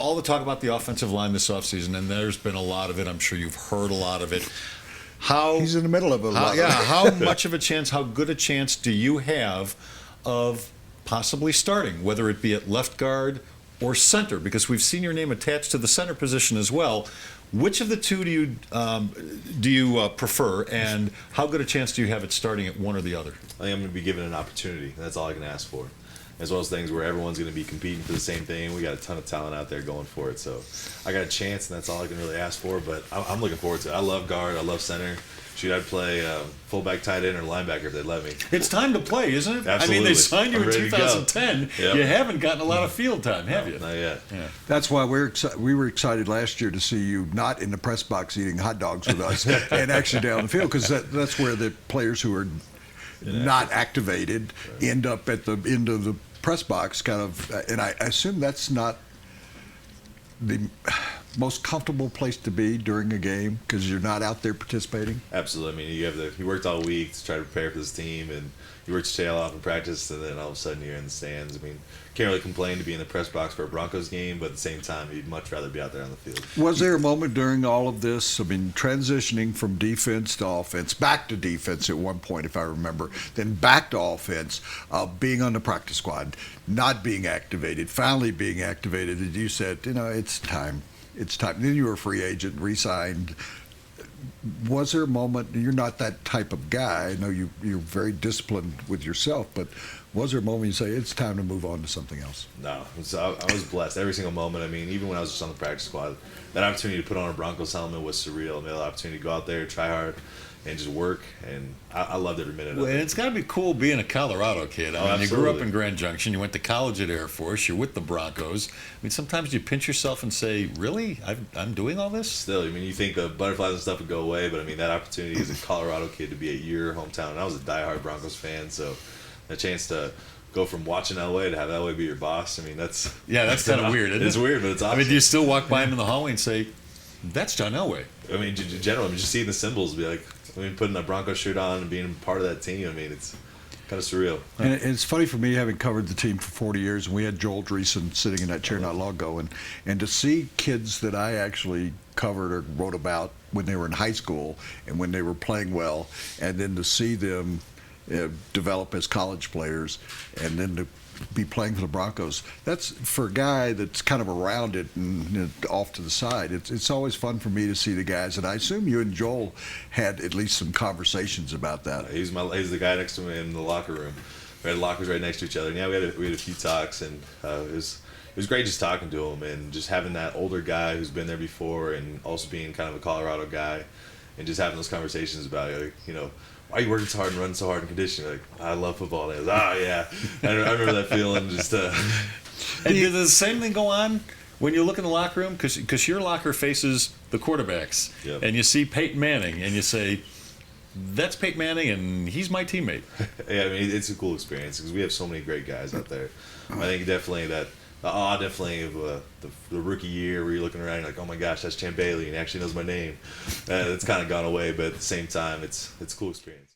all the talk about the offensive line this offseason, and there's been a lot of it. I'm sure you've heard a lot of it. He's in the middle of a lot. Yeah, how much of a chance, how good a chance do you have of possibly starting, whether it be at left guard or center? Because we've seen your name attached to the center position as well. Which of the two do you prefer, and how good a chance do you have at starting at one or the other? I think I'm going to be given an opportunity. That's all I can ask for. As well as things where everyone's going to be competing for the same thing. We got a ton of talent out there going for it. So I got a chance, and that's all I can really ask for. But I'm looking forward to it. I love guard. I love center. Shoot, I'd play fullback, tight end, or linebacker if they'd let me. It's time to play, isn't it? Absolutely. I mean, they signed you I'm in ready to 2010. Yep. You haven't gotten a lot of field time, have you? Not yet. Yeah. That's why we were excited last year to see you not in the press box eating hot dogs with us and actually down the field, because that's where the players who are not activated end up at the end of the press box, kind of. And I assume that's not the most comfortable place to be during a game, because you're not out there participating. Absolutely. I mean, you worked all week to try to prepare for this team, and you worked your tail off in practice, and then all of a sudden you're in the stands. I mean, can't really complain to be in the press box for a Broncos game, but at the same time, you'd much rather be out there on the field. Was there a moment during all of this, I mean, transitioning from defense to offense, back to defense at one point, if I remember, then back to offense, being on the practice squad, not being activated, finally being activated, and you said, it's time. It's time. Then you were a free agent, re-signed. Was there a moment, you're not that type of guy, I know you're very disciplined with yourself, but was there a moment you say, it's time to move on to something else? No. I was blessed every single moment. I mean, even when I was just on the practice squad, that opportunity to put on a Broncos helmet was surreal. And the opportunity to go out there, try hard, and just work, and I loved every minute of it. And it's got to be cool being a Colorado kid. I mean, you grew up absolutely. in Grand Junction, you went to college at Air Force, you're with the Broncos. I mean, sometimes you pinch yourself and say, really? I'm doing all this? Still, I mean, you think the butterflies and stuff would go away, but I mean, that opportunity as a Colorado kid to be at your hometown, and I was a diehard Broncos fan, so a chance to go from watching LA to have LA be your boss, I mean, that's kind of weird, isn't it? It's weird, but it's awesome. I mean, do you still walk by him in the hallway and say, that's John Elway? I mean, in general, just seeing the symbols, be like, putting a Broncos shirt on and being part of that team, I mean, it's kind of surreal. And it's funny for me, having covered the team for 40 years, and we had Joel Dreesen sitting in that chair not long ago, and to see kids that I actually covered or wrote about when they were in high school and when they were playing well, and then to see them develop as college players, and then to be playing for the Broncos. That's, for a guy that's kind of around it and off to the side, it's always fun for me to see the guys, and I assume you and Joel had at least some conversations about that. He's the guy next to me in the locker room. We had lockers right next to each other, and we had a few talks, and it was great just talking to him and just having that older guy who's been there before, and also being kind of a Colorado guy, and just having those conversations about, why are you working so hard and running so hard in conditioning? Like, I love football. And I was, yeah. I remember that feeling. Just. And does the same thing go on when you look in the locker room? Because your locker faces the quarterbacks, Yep. and you see Peyton Manning, and you say, that's Peyton Manning, and he's my teammate. Yeah, I mean, it's a cool experience because we have so many great guys out there. I think definitely that. Definitely of the rookie year where you're looking around, you're like, oh my gosh, that's Champ Bailey, and he actually knows my name. It's kind of gone away, but at the same time, it's a cool experience.